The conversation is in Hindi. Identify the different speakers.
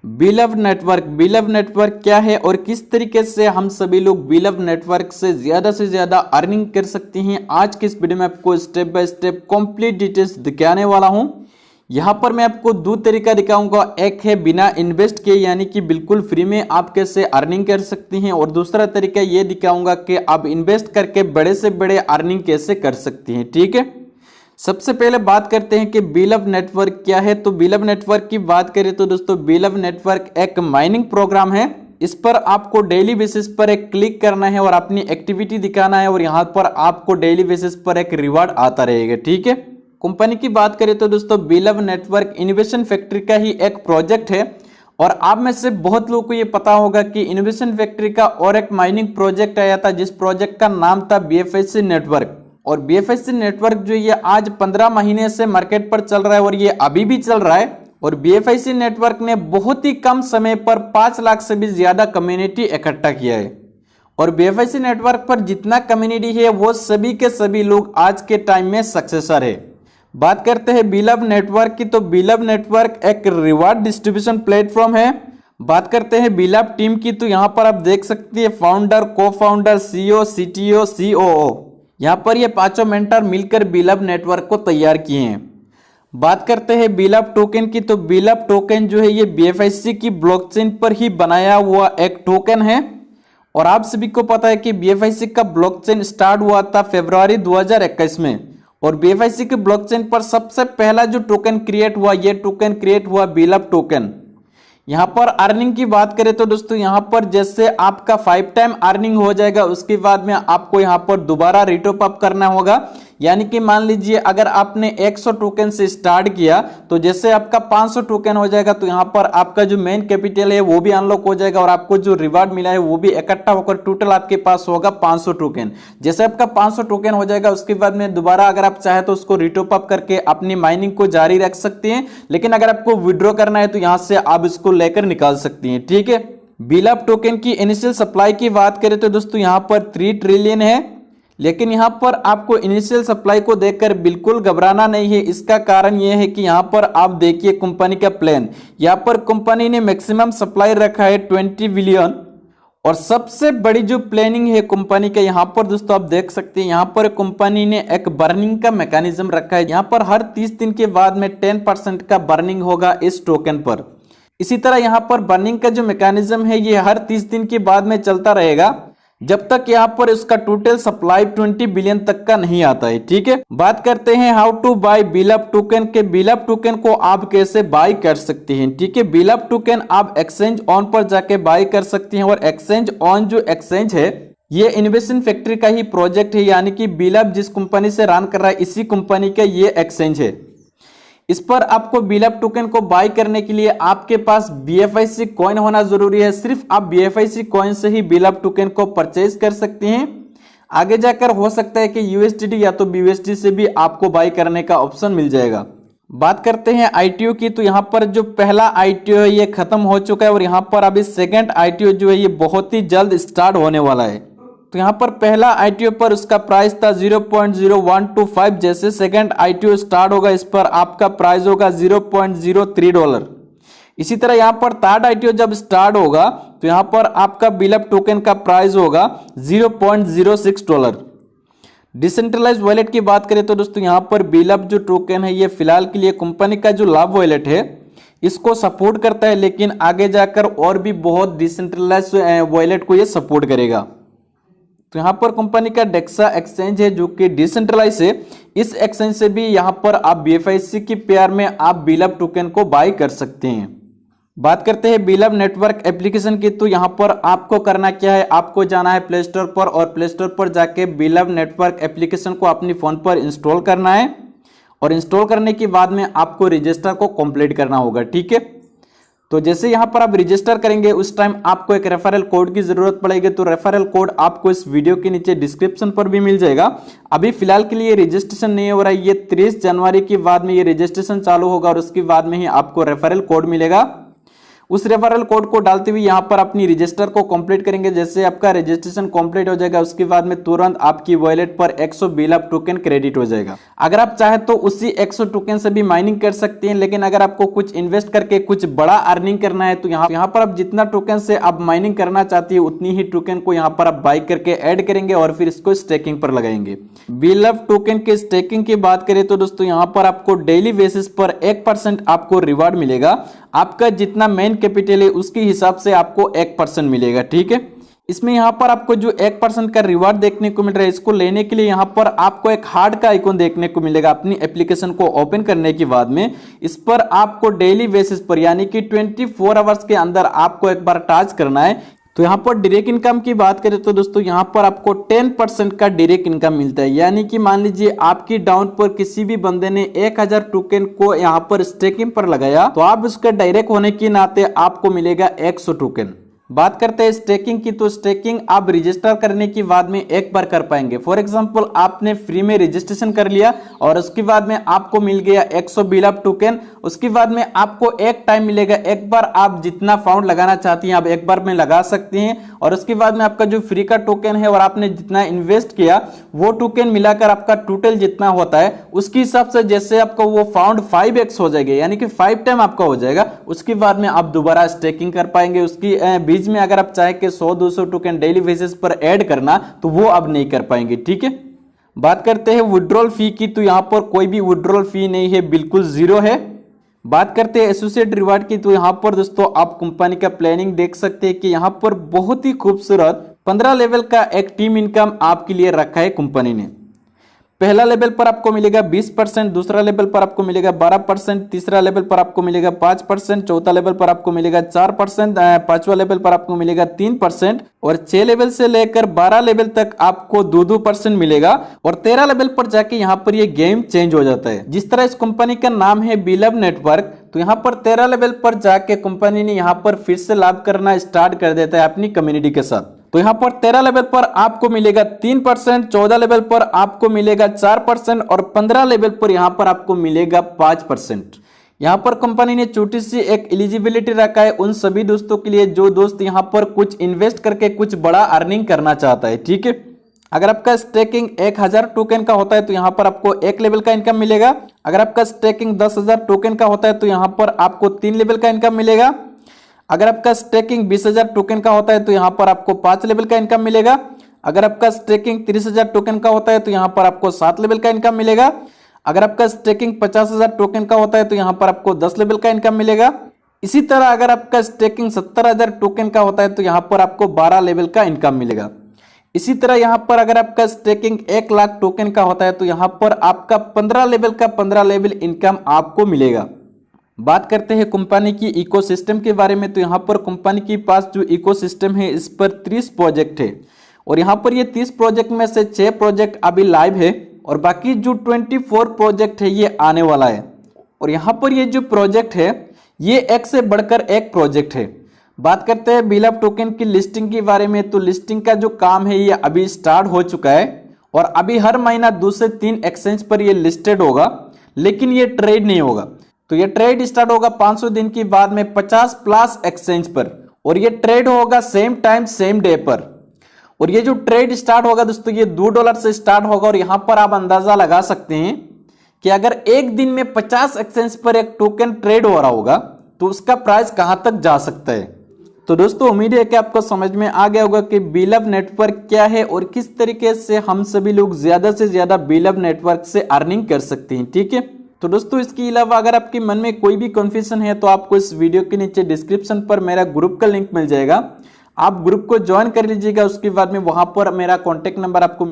Speaker 1: बिलव नेटवर्क क्या है और किस तरीके से हम सभी लोग बिलव नेटवर्क से ज्यादा अर्निंग कर सकते हैं, आज के इस वीडियो में आपको step by step complete details दिखाने वाला हूं। यहां पर मैं आपको दो तरीका दिखाऊंगा, एक है बिना इन्वेस्ट के यानी कि बिल्कुल फ्री में आप कैसे अर्निंग कर सकते हैं, और दूसरा तरीका ये दिखाऊंगा कि आप इन्वेस्ट करके बड़े से बड़े अर्निंग कैसे कर सकते हैं। ठीक है, सबसे पहले बात करते हैं कि बिलव नेटवर्क क्या है। तो बिलव नेटवर्क की बात करें तो दोस्तों बिलव नेटवर्क एक माइनिंग प्रोग्राम है। इस पर आपको डेली बेसिस पर एक क्लिक करना है और अपनी एक्टिविटी दिखाना है और यहाँ पर आपको डेली बेसिस पर एक रिवार्ड आता रहेगा। ठीक है, कंपनी की बात करें तो दोस्तों बिलव नेटवर्क इनोवेशन फैक्ट्री का ही एक प्रोजेक्ट है, और आप में से बहुत लोगों को ये पता होगा कि इनोवेशन फैक्ट्री का और एक माइनिंग प्रोजेक्ट आया था जिस प्रोजेक्ट का नाम था BFSC नेटवर्क। और BFSC नेटवर्क जो ये आज 15 महीने से मार्केट पर चल रहा है और ये अभी भी चल रहा है। और BFSC नेटवर्क ने बहुत ही कम समय पर 5 लाख से भी ज्यादा कम्युनिटी इकट्ठा किया है। और BFSC नेटवर्क पर जितना कम्युनिटी है वो सभी के सभी लोग आज के टाइम में सक्सेसर है। बात करते हैं बिलव नेटवर्क की, तो बिलव नेटवर्क एक रिवार्ड डिस्ट्रीब्यूशन प्लेटफॉर्म है। बात करते हैं बिलव टीम की, तो यहाँ पर आप देख सकते हैं फाउंडर, को फाउंडर, CEO, CTO, COO, यहाँ पर ये पांचों मेंटर मिलकर बिलव नेटवर्क को तैयार किए हैं। बात करते हैं बिलव टोकन की, तो बिलव टोकन जो है ये BFSC की ब्लॉकचेन पर ही बनाया हुआ एक टोकन है। और आप सभी को पता है कि BFSC का ब्लॉकचेन स्टार्ट हुआ था फरवरी 2021 में, और BFSC के ब्लॉकचेन पर सबसे पहला जो टोकन क्रिएट हुआ, ये टोकन क्रिएट हुआ बिलव टोकन। यहाँ पर अर्निंग की बात करें तो दोस्तों यहाँ पर जैसे आपका 5 टाइम अर्निंग हो जाएगा, उसके बाद में आपको यहाँ पर दोबारा रिटॉप अप करना होगा। यानी कि मान लीजिए अगर आपने 100 टोकन से स्टार्ट किया तो जैसे आपका 500 टोकन हो जाएगा तो यहाँ पर आपका जो मेन कैपिटल है वो भी अनलॉक हो जाएगा और आपको जो रिवार्ड मिला है वो भी इकट्ठा होकर टोटल आपके पास होगा 500 टोकन। जैसे आपका 500 टोकन हो जाएगा उसके बाद में दोबारा अगर आप चाहे तो उसको रिटॉप अप करके अपनी माइनिंग को जारी रख सकते हैं, लेकिन अगर आपको विड्रॉ करना है तो यहाँ से आप इसको लेकर निकाल सकती हैं। ठीक है, बिलव टोकन की इनिशियल सप्लाई की बात करें तो दोस्तों यहाँ पर 3 ट्रिलियन है, लेकिन यहाँ पर आपको इनिशियल सप्लाई को देखकर बिल्कुल घबराना नहीं है। इसका कारण यह है कि यहाँ पर आप देखिए कंपनी का प्लान, यहाँ पर कंपनी ने मैक्सिमम सप्लाई रखा है 20 बिलियन, और सबसे बड़ी जो प्लानिंग है कंपनी का यहाँ पर दोस्तों आप देख सकते हैं, यहाँ पर कंपनी ने एक बर्निंग का मैकेनिज्म रखा है। यहाँ पर हर 30 दिन के बाद में 10% का बर्निंग होगा इस टोकन पर। इसी तरह यहाँ पर बर्निंग का जो मैकेनिज्म है ये हर 30 दिन के बाद में चलता रहेगा जब तक यहाँ पर इसका टोटल सप्लाई 20 बिलियन तक का नहीं आता है। ठीक है, बात करते हैं हाउ टू बाय बिलव टोकन के। बिलव टोकन को आप कैसे बाय कर सकते हैं। ठीक है, बिलव टोकन आप एक्सचेंज ऑन पर जाके बाय कर सकते हैं, और एक्सचेंज ऑन जो एक्सचेंज है ये इनोवेशन फैक्ट्री का ही प्रोजेक्ट है, यानी कि बिलव जिस कंपनी से रन कर रहा है इसी कंपनी का ये एक्सचेंज है। इस पर आपको बिलव टोकन को बाय करने के लिए आपके पास BFSC कॉइन होना जरूरी है। सिर्फ आप BFSC कॉइन से ही बिलव टोकन को परचेज कर सकते हैं। आगे जाकर हो सकता है कि USDT या तो BUSD से भी आपको बाय करने का ऑप्शन मिल जाएगा। बात करते हैं ITO की, तो यहाँ पर जो पहला ITO है ये खत्म हो चुका है, और यहाँ पर अभी सेकेंड ITO जो है ये बहुत ही जल्द स्टार्ट होने वाला है। तो यहाँ पर पहला ITO पर उसका प्राइस था 0.0125, जैसे सेकंड ITO स्टार्ट होगा इस पर आपका प्राइस होगा $0.03। इसी तरह यहाँ पर थर्ड ITO जब स्टार्ट होगा तो यहाँ पर आपका बिलव टोकन का प्राइस होगा $0.06। डिसेंट्रलाइज वॉलेट की बात करें तो दोस्तों यहाँ पर बिलव जो टोकन है ये फिलहाल के लिए कंपनी का जो लाभ वॉलेट है इसको सपोर्ट करता है, लेकिन आगे जाकर और भी बहुत डिसेंट्रलाइज वॉलेट को ये सपोर्ट करेगा। तो यहाँ पर कंपनी का डेक्सा एक्सचेंज है जो कि डिसेंट्रलाइज है, इस एक्सचेंज से भी यहाँ पर आप BFSC की पेयर में आप बिलव टोकन को बाय कर सकते हैं। बात करते हैं बिलव नेटवर्क एप्लीकेशन की, तो यहाँ पर आपको करना क्या है, आपको जाना है प्ले स्टोर पर, और प्ले स्टोर पर जाके बिलव नेटवर्क एप्लीकेशन को अपनी फोन पर इंस्टॉल करना है, और इंस्टॉल करने के बाद में आपको रजिस्टर को कंप्लीट करना होगा। ठीक है, तो जैसे यहाँ पर आप रजिस्टर करेंगे उस टाइम आपको एक रेफरल कोड की जरूरत पड़ेगी, तो रेफरल कोड आपको इस वीडियो के नीचे डिस्क्रिप्शन पर भी मिल जाएगा। अभी फिलहाल के लिए रजिस्ट्रेशन नहीं हो रहा है, ये 30 जनवरी के बाद में ये रजिस्ट्रेशन चालू होगा और उसके बाद में ही आपको रेफरल कोड मिलेगा। उस रेफरल कोड को डालते हुए यहाँ पर अपनी रजिस्टर को कंप्लीट करेंगे। जैसे आपका रजिस्ट्रेशन कंप्लीट हो जाएगा उसके बाद में तुरंत आपकी वॉलेट पर 100 बिलअप टोकन क्रेडिट हो जाएगा। अगर आप चाहे तो उसी 100 टोकन से भी माइनिंग कर सकते हैं, लेकिन अगर आपको कुछ इन्वेस्ट करके कुछ बड़ा अर्निंग करना है तो यहाँ पर आप जितना टोकन से आप माइनिंग करना चाहती है उतनी ही टोकन को यहाँ पर आप बाई करके ऐड करेंगे और फिर इसको स्टेकिंग पर लगाएंगे। बिलअप टोकन के स्टेकिंग की बात करें तो दोस्तों यहाँ पर आपको डेली बेसिस पर 1% आपको रिवार्ड मिलेगा। आपका जितना मेन कैपिटल है उसके हिसाब से आपको 1% मिलेगा, ठीक है। इसमें यहाँ पर आपको जो 1% का रिवार्ड देखने को मिल रहा है, इसको लेने के लिए यहाँ पर आपको एक हार्ट का आइकॉन देखने को मिलेगा। अपनी एप्लीकेशन को ओपन करने के बाद में इस पर आपको डेली बेसिस पर यानी कि 24 आवर्स के अंदर आपको एक बार टच करना है। तो यहाँ पर डायरेक्ट इनकम की बात करें तो दोस्तों यहाँ पर आपको 10% का डायरेक्ट इनकम मिलता है। यानी कि मान लीजिए आपकी डाउन पर किसी भी बंदे ने 1000 टोकन को यहाँ पर स्टेकिंग पर लगाया तो आप उसका डायरेक्ट होने के नाते आपको मिलेगा 100 टोकन। बात करते हैं स्टेकिंग की, तो स्टेकिंग आप रजिस्टर करने के बाद में एक बार कर पाएंगे। फॉर एग्जांपल आपने फ्री में रजिस्ट्रेशन कर लिया और उसके बाद में आपको मिल गया 100 बिलअप टोकन। उसके बाद में आपको एक टाइम मिलेगा, एक बार आप जितना फाउंड लगाना चाहती हैं आप एक बार में लगा सकते हैं और उसके बाद में आपका जो फ्री का टोकन है और आपने जितना इन्वेस्ट किया वो टोकन मिलाकर आपका टोटल जितना होता है उसके हिसाब से जैसे आपका वो फाउंड 5x हो जाएगा, यानी कि 5 टाइम आपका हो जाएगा। उसके बाद में आप दोबारा स्टेकिंग कर पाएंगे। उसकी बीच में अगर आप चाहे कि 100-200 टोकन डेली बेसिस पर ऐड करना तो वो अब नहीं कर पाएंगे, ठीक है। बात करते हैं विड्रॉल फी की, तो यहां पर कोई भी विड्रॉल फी नहीं है, बिल्कुल जीरो है। बात करते हैं एसोसिएट रिवार्ड की, तो यहां पर दोस्तों आप कंपनी का प्लानिंग देख सकते हैं कि यहां पर बहुत ही खूबसूरत 15 लेवल का एक टीम इनकम आपके लिए रखा है कंपनी ने। पहला लेवल पर आपको मिलेगा 20%, दूसरा लेवल पर आपको मिलेगा 12%, तीसरा लेवल पर आपको मिलेगा 5%, चौथा लेवल पर आपको मिलेगा 4%, पांचवा लेवल पर आपको मिलेगा 3% और 6 लेवल से लेकर 12 लेवल तक आपको 2% मिलेगा और 13 लेवल पर जाके यहाँ पर ये गेम चेंज हो जाता है। जिस तरह इस कंपनी का नाम है बिलअप नेटवर्क, तो यहाँ पर 13 लेवल पर जाके कंपनी ने यहाँ पर फिर से लाभ करना स्टार्ट कर देता है अपनी कम्युनिटी के साथ। तो यहाँ पर 13 लेवल पर आपको मिलेगा 3%, 14 लेवल पर आपको मिलेगा 4% और 15 लेवल पर यहाँ पर आपको मिलेगा 5%। यहाँ पर कंपनी ने छोटी सी एक एलिजिबिलिटी रखा है उन सभी दोस्तों के लिए जो दोस्त यहाँ पर कुछ इन्वेस्ट करके कुछ बड़ा अर्निंग करना चाहता है, ठीक है। अगर आपका स्टेकिंग 1000 टोकन का होता है तो यहाँ पर आपको 1 लेवल का इनकम मिलेगा। अगर आपका स्टेकिंग 10,000 टोकन का होता है तो यहाँ पर आपको 3 लेवल का इनकम मिलेगा। अगर आपका स्टेकिंग 20,000 टोकन का होता है तो यहाँ पर आपको 5 लेवल का इनकम मिलेगा। अगर आपका स्टेकिंग 30,000 टोकन का होता है तो यहाँ पर आपको 7 लेवल का इनकम मिलेगा। अगर आपका स्टेकिंग 50,000 टोकन का होता है तो यहाँ पर आपको 10 लेवल का इनकम मिलेगा। इसी तरह अगर आपका स्टेकिंग 70,000 टोकन का होता है तो यहाँ पर आपको 12 लेवल का इनकम मिलेगा। इसी तरह यहाँ पर अगर आपका स्टेकिंग 1 लाख टोकन का होता है तो यहाँ पर आपका 15 लेवल का 15 लेवल इनकम आपको मिलेगा। बात करते हैं कंपनी की इकोसिस्टम के बारे में, तो यहाँ पर कंपनी के पास जो इकोसिस्टम है इस पर 30 प्रोजेक्ट है और यहाँ पर ये 30 प्रोजेक्ट में से 6 प्रोजेक्ट अभी लाइव है और बाकी जो 24 प्रोजेक्ट है ये आने वाला है। और यहाँ पर ये जो प्रोजेक्ट है ये एक से बढ़कर एक प्रोजेक्ट है। बात करते हैं बिलअप टोकन की लिस्टिंग के बारे में, तो लिस्टिंग का जो काम है ये अभी स्टार्ट हो चुका है और अभी हर महीना 2 से 3 एक्सचेंज पर ये लिस्टेड होगा, लेकिन ये ट्रेड नहीं होगा। तो ये ट्रेड स्टार्ट होगा 500 दिन के बाद में 50+ एक्सचेंज पर और ये ट्रेड होगा सेम टाइम सेम डे पर। और ये जो ट्रेड स्टार्ट होगा दोस्तों ये $2 से स्टार्ट होगा और यहां पर आप अंदाजा लगा सकते हैं कि अगर एक दिन में 50 एक्सचेंज पर एक टोकन ट्रेड हो रहा होगा तो उसका प्राइस कहां तक जा सकता है। तो दोस्तों उम्मीद है कि आपको समझ में आ गया होगा कि बिलअप नेटवर्क क्या है और किस तरीके से हम सभी लोग ज्यादा से ज्यादा बिलअप नेटवर्क से अर्निंग कर सकते हैं, ठीक है। तो दोस्तों इसके अलावा अगर आपके मन में कोई भी कंफ्यूजन है तो आपको इस वीडियो के नीचे डिस्क्रिप्शन पर मेरा ग्रुप का लिंक मिल जाएगा, आप ग्रुप को ज्वाइन कर लीजिएगा। उसके बाद में वहां पर मेरा कॉन्टेक्ट नंबर आपको